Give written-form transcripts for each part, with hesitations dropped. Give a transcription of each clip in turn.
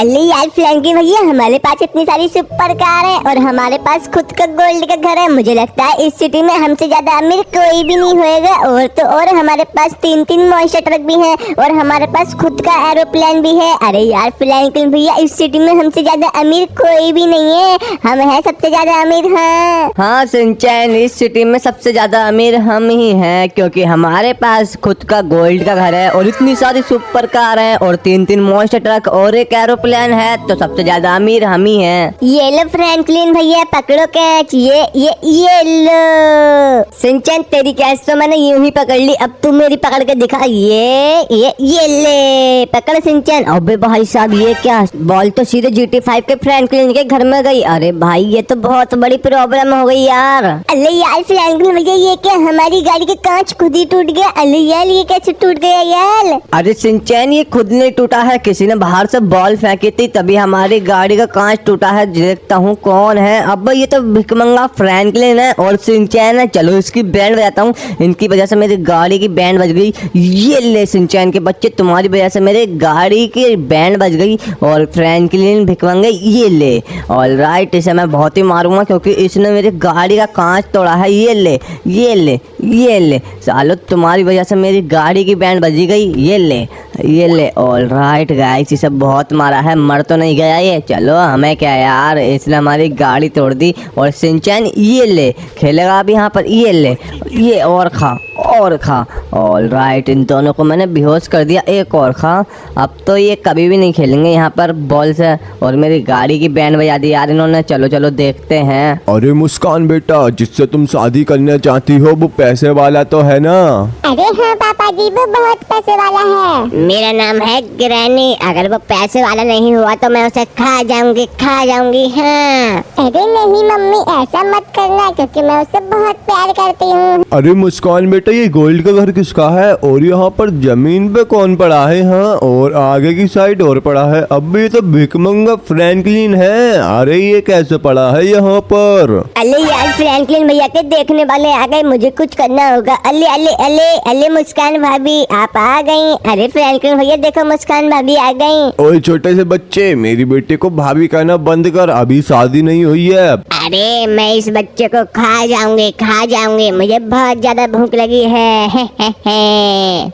अरे यार फ्रैंकी भैया, हमारे पास इतनी सारी सुपर कार है और हमारे पास खुद का गोल्ड का घर है। मुझे लगता है इस सिटी में हमसे ज्यादा अमीर कोई भी नहीं होएगा। और तो और हमारे पास 3 मॉन्स्टर ट्रक भी हैं और हमारे पास खुद का एरोप्लेन भी है। अरे यार फ्रैंकलिन भैया, इस सिटी में हमसे ज्यादा अमीर कोई भी नहीं है, हम हैं सबसे ज्यादा अमीर। हाँ सिंचैन, इस सिटी में सबसे ज्यादा अमीर हम ही हैं, क्योंकि हमारे पास खुद का गोल्ड का घर है और इतनी सारी सुपर कार है और 3 मॉन्स्टर ट्रक और एक एरोप्लेन है, तो सबसे ज्यादा अमीर हम ही हैं। ये लो फ्रैंकलिन भैया, पकड़ो कैच। ये लो। सिंचैन, तेरी कैच तो मैंने यूं ही पकड़ ली, अब तू मेरी पकड़ के दिखा। ये ले पकड़ सिंचैन। अबे भाई साहब, ये क्या, बॉल तो सीधे GT5 के फ्रैंकलिन के घर में गई। अरे भाई, ये तो बहुत बड़ी प्रॉब्लम हो गई यार। अरे यार फ्रैंकलिन भैया, ये क्या, हमारी गाड़ी के कांच खुद ही टूट गया। अरे यार, ये कैसे टूट गया यार? अरे सिंचैन, ये खुद नहीं टूटा है, किसी ने बाहर से बॉल फेंकी थी तभी हमारी गाड़ी का कांच टूटा है। देखता हूँ कौन है। अब ये तो भिकमंगा फ्रैंकलिन है और सिंचैन है। चलो इसकी बैंड बजाता हूँ, इनकी वजह से मेरी गाड़ी की बैंड बज गई। ये ले सिंचैन के बच्चे, तुम्हारी वजह से मेरे गाड़ी की बैंड बज गई। और फ्रैंकलिन भिकमंगे, ये ले। ऑलराइट, इसे मैं बहुत ही मारूंगा क्योंकि इसने मेरी गाड़ी का कांच तोड़ा है। ये ले ये ले ये ले, सालो तुम्हारी वजह से मेरी गाड़ी की बैंड बजी गई। ये ले। ऑलराइट गाइस, इसे बहुत मारा है, मर तो नहीं गया ये। चलो हमें क्या यार, इसने हमारी गाड़ी तोड़ दी। और सिंचैन, ये ले, खेलेगा अभी यहाँ पर। ये ले, ये और खा। ऑलराइट, इन दोनों को मैंने बेहोश कर दिया। एक और खा। अब तो ये कभी भी नहीं खेलेंगे यहाँ पर बॉल से। और मेरी गाड़ी की बैंड बजा दी यार इन्होंने। चलो देखते हैं। अरे मुस्कान बेटा, जिससे तुम शादी करना चाहती हो वो पैसे वाला तो है ना? अरे हाँ पापा जी, वो बहुत पैसे वाला है। मेरा नाम है ग्रैनी। अगर वो पैसे वाला नहीं हुआ तो मैं उसे खा जाऊंगी। हाँ। अरे नहीं मम्मी, ऐसा मत करना, क्योंकि मैं उसे बहुत प्यार करती हूँ। अरे मुस्कान बेटा, ये गोल्ड का घर किसका है? और यहाँ पर जमीन पे कौन पड़ा है? हाँ, और आगे की साइड और पड़ा है। अब ये तो भिकमंगा फ्रैंकलिन है। अरे ये कैसे पड़ा है यहाँ पर? अरे यार फ्रैंकलिन भैया के देखने वाले आ गए, मुझे कुछ करना होगा। अले मुस्कान भाभी, आप आ गई। अरे फ्रैंकलिन भैया देखो, मुस्कान भाभी आ गई। ओए छोटे से बच्चे, मेरी बेटी को भाभी कहना बंद कर, अभी शादी नहीं हुई है। अरे मैं इस बच्चे को खा जाऊंगी, मुझे बहुत ज्यादा भूख लगी है।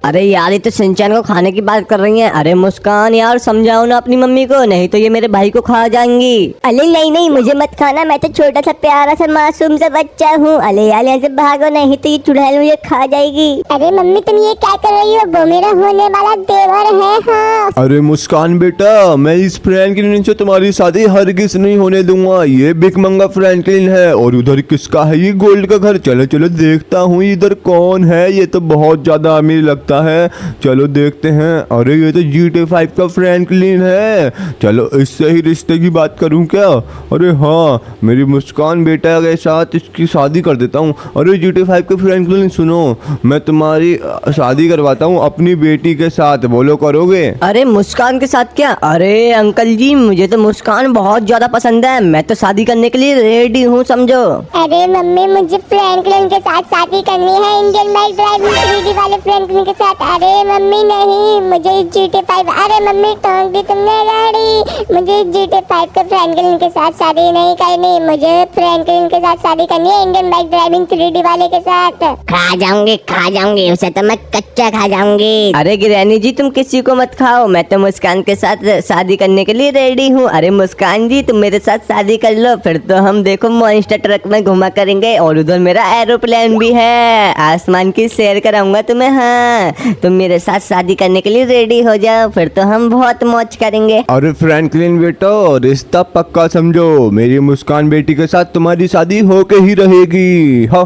अरे यार, ये तो सिंचैन को खाने की बात कर रही है। अरे मुस्कान यार, समझाओ ना अपनी मम्मी को, नहीं तो ये मेरे भाई को खा जाएंगी। अरे नहीं, मुझे मत खाना, मैं तो छोटा सा प्यारा सा मासूम सा बच्चा हूँ। अरे यार, यहाँ से भागो, नहीं तो ये चुड़ैल मुझे खा जाएगी। अरे मम्मी, तुम ये क्या कर रही हो? वो मेरा होने वाला देवर है। हाँ। अरे मुस्कान बेटा, मैं इस फ्रैंकलिन से तुम्हारी शादी हरगिज नहीं होने दूंगा। ये भिकमंगा फ्रैंकलिन है। और उधर किसका है ये गोल्ड का घर? चलो देखता हूँ इधर कौन है। ये तो बहुत ज्यादा अमीर लगता है, चलो देखते हैं। अरे ये तो GT5 का फ्रैंकलिन है। चलो इससे ही रिश्ते की बात करूं क्या? अरे हाँ, मेरी मुस्कान बेटा के साथ इसकी शादी कर देता हूँ। अरे GT5 के फ्रैंकलिन सुनो, मैं तुम्हारी शादी करवाता हूँ अपनी बेटी के साथ, बोलो करोगे? अरे मुस्कान के साथ क्या? अरे अंकल जी, मुझे तो मुस्कान बहुत ज्यादा पसंद है, मैं तो शादी करने के लिए रेडी हूँ, समझो। अरे मम्मी, मुझे फ्रैंकलिन के साथ शादी करनी है, इंडियन बाइक ड्राइविंग 3D वाले फ्रैंकलिन के साथ। अरे मम्मी नहीं, मुझे GT5। अरे मम्मी, ठोक दी तुमने गाड़ी। मुझे GT5 के फ्रैंकलिन के साथ शादी नहीं करनी, मुझे फ्रैंकलिन के साथ शादी करनी है इंडियन बाइक ड्राइविंग 3D वाले के साथ। खा जाऊंगी उसे तो मैं कच्चा खा जाऊंगी। अरे ग्रैनी जी, तुम किसी को मत खाओ, मैं तो मुस्कान के साथ शादी करने के लिए रेडी हूँ। अरे मुस्कान जी, तुम मेरे साथ शादी कर लो, फिर तो हम देखो मॉन्स्टर ट्रक में घुमा करेंगे। और उधर मेरा एरोप्लेन भी है, आसमान की सैर कराऊंगा तुम्हें। हाँ, तुम मेरे साथ शादी करने के लिए रेडी हो जाओ, फिर तो हम बहुत मौज करेंगे। अरे फ्रैंकलिन बेटा, रिश्ता पक्का समझो, मेरी मुस्कान बेटी के साथ तुम्हारी शादी होके ही रहेगी। हा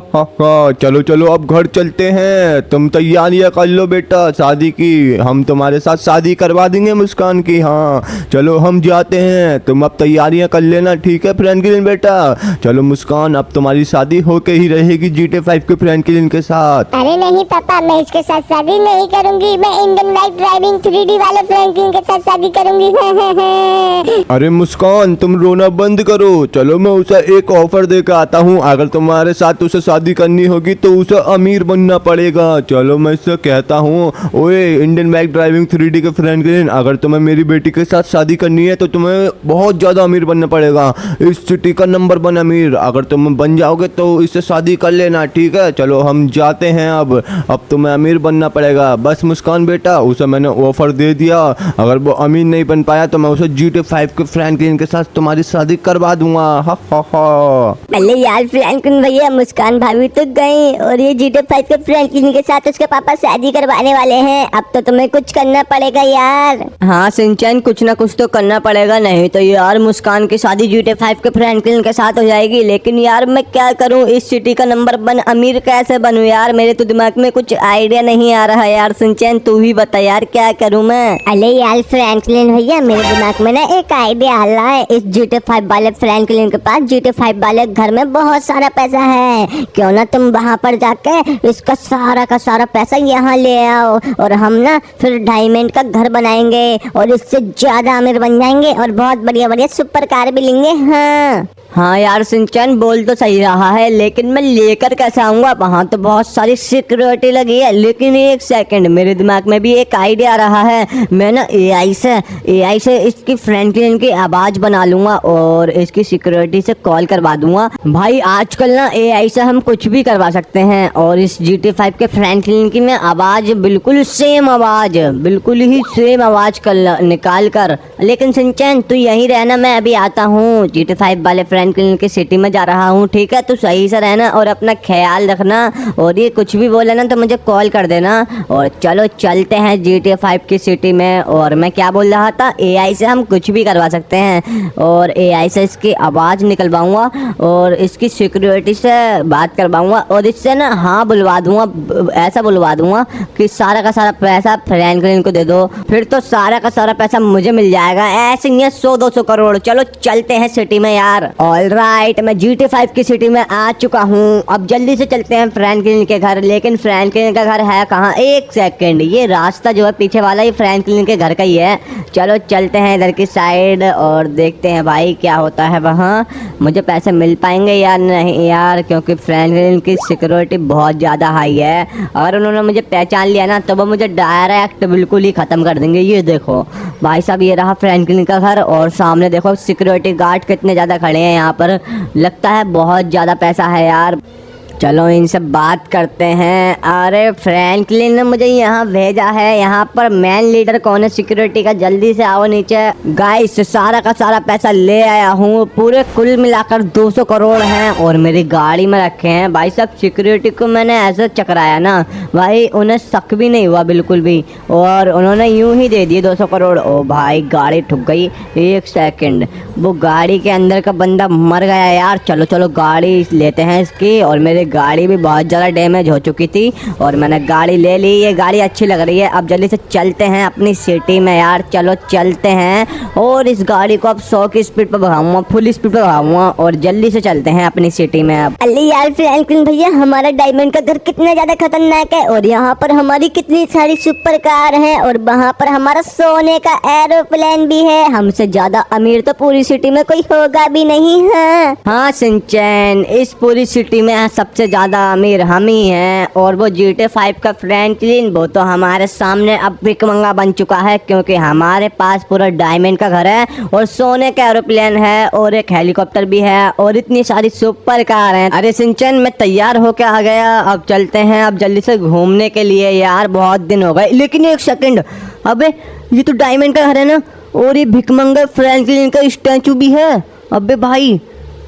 चलो अब घर चलते हैं। तुम तैयारियां कर लो बेटा शादी की, हम तुम्हारे साथ शादी करवा देंगे मुस्कान की। हाँ चलो हम जाते हैं, तुम अब तैयारियां कर लेना, ठीक है फ्रैंकलिन बेटा? चलो मुस्कान, अब तुम्हारी शादी होके ही रहेगी GT5 के फ्रैंकलिन के साथ। अरे नहीं पापा पापा मैं इसके साथ शादी नहीं करूंगी, मैं इंडियन बाइक ड्राइविंग 3D वाले फ्रैंकलिन के साथ शादी करूंगी। अरे मुस्कान, तुम रोना बंद करो। चलो मैं उसे एक ऑफर देकर आता हूँ। अगर तुम्हारे साथ उसे शादी करनी होगी तो उसे अमीर बनना पड़ेगा। चलो मैं इससे कहता हूँ, ओए इंडियन बाइक ड्राइविंग 3D के फ्रैंकलिन, अगर तुम्हें मेरी बेटी के साथ शादी करनी है तो तुम्हें बहुत ज़्यादा अमीर बनना पड़ेगा, इस सिटी का नंबर 1 अमीर। अगर तुम बन जाओगे तो इससे शादी कर लेना, ठीक है? चलो हम जाते हैं। अब तुम्हें अमीर बनना पड़ेगा। बस मुस्कान बेटा, उसे मैंने ऑफर दे दिया। अगर वो अमीर नहीं बन पाया तो मैं उसे GTA 5 के फ्रैंकलिन के साथ तुम्हारी शादी करवा दूंगा। हा हा हा। अरे यार फ्रैंकलिन भैया, मुस्कान भाभी तो गई और ये GTA 5 के फ्रैंकलिन के साथ उसके पापा शादी करवाने वाले हैं। अब तो तुम्हें कुछ करना पड़ेगा यार। हाँ सिंचन, कुछ ना कुछ तो करना पड़ेगा, नहीं तो यार मुस्कान की शादी GTA 5 के फ्रैंकलिन के साथ हो जाएगी। लेकिन यार मैं क्या करूँ, इस सिटी का नंबर 1 अमीर कैसे बनूं यार? मेरे तो दिमाग में कुछ आइडिया नहीं आ रहा है यार। सिंचन तू ही बता यार, क्या करूँ मैं? अरे यार फ्रैंकलिन भैया, मेरे दिमाग में ना एक आइडिया आ रहा है। इस GTA 5 वाले फ्रैंकलिन के पास GTA 5 वाले घर में बहुत सारा पैसा है। क्यों ना तुम वहाँ पर जाके इसका सारा का सारा पैसा यहाँ ले आओ और हम ना फिर डायमंड का घर बनाएंगे और इससे ज्यादा अमीर बन जाएंगे और बहुत बढ़िया बढ़िया सुपर कार भी लेंगे। हाँ यार सिंचन बोल तो सही रहा है, लेकिन मैं लेकर कैसे आऊंगा? वहाँ तो बहुत सारी सिक्योरिटी लगी है। लेकिन एक सेकंड, मेरे दिमाग में भी एक आइडिया आ रहा है। मैं ना एआई से इसकी फ्रैंकलिन की आवाज बना लूंगा और इसकी सिक्योरिटी से कॉल करवा दूंगा। भाई आजकल ना एआई से हम कुछ भी करवा सकते हैं और इस GTA 5 के फ्रैंकलिन की मैं आवाज बिल्कुल ही सेम आवाज निकाल कर। लेकिन सिंचन तू यहीं रहना, मैं अभी आता हूँ। GTA 5 वाले फ्रैंकलिन की सिटी में जा रहा हूँ, ठीक है? तू सही से रहना और अपना ख्याल रखना, और ये कुछ भी बोले ना तो मुझे कॉल कर देना। और चलो चलते हैं GTA 5 की सिटी में। और मैं क्या बोल रहा था, एआई से हम कुछ भी करवा सकते हैं और एआई से इसकी आवाज़ निकलवाऊंगा और इसकी सिक्योरिटी से बात करवाऊंगा और इससे ना हाँ बुलवा दूंगा, ऐसा बुलवा दूंगा कि सारा का सारा पैसा फ्रैंकलिन को दे दो, फिर तो सारा का सारा पैसा मुझे मिल जाएगा। ऐसे ही 100-200 करोड़। चलो चलते हैं सिटी में यार। ऑलराइट, मैं GTA 5 की सिटी में आ चुका हूँ। अब जल्दी से चलते हैं फ्रैंकलिन के घर। लेकिन फ्रैंकलिन का घर है कहाँ? एक सेकंड, ये रास्ता जो है पीछे वाला, ये फ्रैंकलिन के घर का ही है। चलो चलते हैं इधर की साइड और देखते हैं भाई क्या होता है वहाँ। मुझे पैसे मिल पाएंगे या नहीं यार, क्योंकि फ्रैंकलिन की सिक्योरिटी बहुत ज़्यादा हाई है। अगर उन्होंने मुझे पहचान लिया ना तो वो मुझे डायरेक्ट बिल्कुल ही ख़त्म कर देंगे। ये देखो भाई साहब, ये रहा फ्रैंकलिन का घर और सामने देखो सिक्योरिटी गार्ड कितने ज़्यादा खड़े हैं यहाँ पर। लगता है बहुत ज़्यादा पैसा है यार। चलो इनसे बात करते हैं। अरे फ्रैंकलिन ने मुझे यहाँ भेजा है, यहाँ पर मेन लीडर कौन है सिक्योरिटी का? जल्दी से आओ नीचे। गाइस सारा का सारा पैसा ले आया हूँ, पूरे कुल मिलाकर 200 करोड़ हैं और मेरी गाड़ी में रखे हैं। भाई साहब सिक्योरिटी को मैंने ऐसे चकराया ना भाई, उन्हें शक भी नहीं हुआ बिल्कुल भी, और उन्होंने यूं ही दे दिए 200 करोड़। ओ भाई गाड़ी ठुक गई। एक सेकंड, वो गाड़ी के अंदर का बंदा मर गया यार। चलो चलो गाड़ी लेते हैं इसकी। और मेरी गाड़ी भी बहुत ज़्यादा डैमेज हो चुकी थी और मैंने गाड़ी ले ली। ये गाड़ी अच्छी लग रही है। अब जल्दी से चलते हैं अपनी सिटी में यार। चलो चलते हैं और इस गाड़ी को अब 100 की स्पीड पर भगाऊंगा, फुल स्पीड पर भगाऊंगा और जल्दी से चलते हैं अपनी सिटी में। अब अरे यार फ्रैंकलिन भैया, हमारा डायमंड का घर कितना ज़्यादा खतरनाक है और यहाँ पर हमारी कितनी सारी सुपर कार है और वहाँ पर हमारा सोने का एरोप्लेन भी है। हमसे ज़्यादा अमीर तो पूरी सिटी में कोई होगा भी नहीं है। हाँ सिंचन, इस पूरी सिटी में सबसे ज़्यादा अमीर हम ही हैं। और वो GTA 5 का फ्रैंकलिन, वो तो हमारे सामने अब भिखमंगा बन चुका है, क्योंकि हमारे पास पूरा डायमंड का घर है और सोने का एरोप्लेन है और एक हेलीकॉप्टर भी है और इतनी सारी सुपर कार हैं। अरे सिंचन, मैं तैयार होके आ गया। अब चलते हैं अब जल्दी से घूमने के लिए यार, बहुत दिन हो गए। लेकिन एक सेकंड, अबे ये तो डायमंड का घर है ना, और ये भिखमंगा फ्रैंकलिन का स्टैचू भी है। अबे भाई,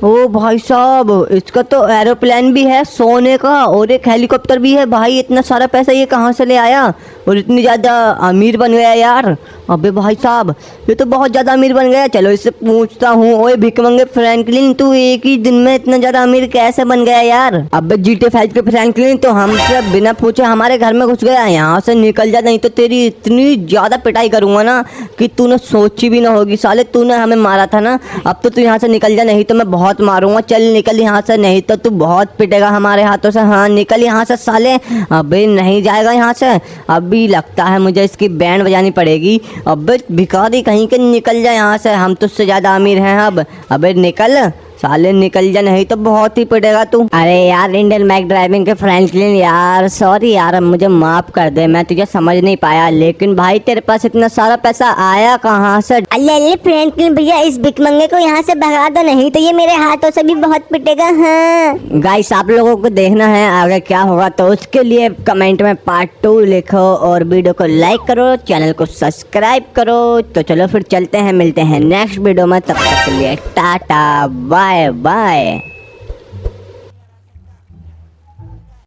ओ भाई साहब, इसका तो एरोप्लेन भी है सोने का और एक हेलीकॉप्टर भी है। भाई इतना सारा पैसा ये कहाँ से ले आया और इतनी ज़्यादा अमीर बन गया यार। अबे भाई साहब, ये तो बहुत ज़्यादा अमीर बन गया। चलो इससे पूछता हूँ, ओए भिखमंगे फ्रैंकलिन, तू एक ही दिन में इतना ज़्यादा अमीर कैसे बन गया यार? अबे GTA 5 के फ्रैंकलिन तो हमसे बिना पूछे हमारे घर में घुस गया। यहाँ से निकल जा, नहीं तो तेरी इतनी ज़्यादा पिटाई करूँगा ना कि तूने सोची भी ना होगी। साले तूने हमें मारा था ना, अब तो तू यहाँ से निकल जा, नहीं तो मैं बहुत बहुत मारूंगा। चल निकल यहाँ से, नहीं तो तू बहुत पिटेगा हमारे हाथों से। हाँ निकल यहाँ से साले। अबे नहीं जाएगा यहाँ से। अभी लगता है मुझे इसकी बैंड बजानी पड़ेगी। अबे भिखारी कहीं के, निकल जा यहाँ से, हम तुझसे ज़्यादा अमीर हैं अब। अबे निकल साले, निकल जा, नहीं तो बहुत ही पिटेगा तू। अरे यार इंडियन मैक ड्राइविंग के फ्रैंकलिन यार, सॉरी यार, मुझे माफ कर दे, मैं तुझे समझ नहीं पाया। लेकिन भाई तेरे पास इतना सारा पैसा आया कहाँ से? अल्ले फ्रैंकलिन भैया, इस भिखमंगे को यहाँ से भगा दो, नहीं तो ये मेरे हाथों से भी बहुत पिटेगा। हाँ गाइस आप लोगों को देखना है आगे क्या होगा, तो उसके लिए कमेंट में पार्ट 2 लिखो और वीडियो को लाइक करो, चैनल को सब्सक्राइब करो। तो चलो फिर चलते हैं, मिलते हैं नेक्स्ट वीडियो में, तब तक के लिए टाटा बाय बाय।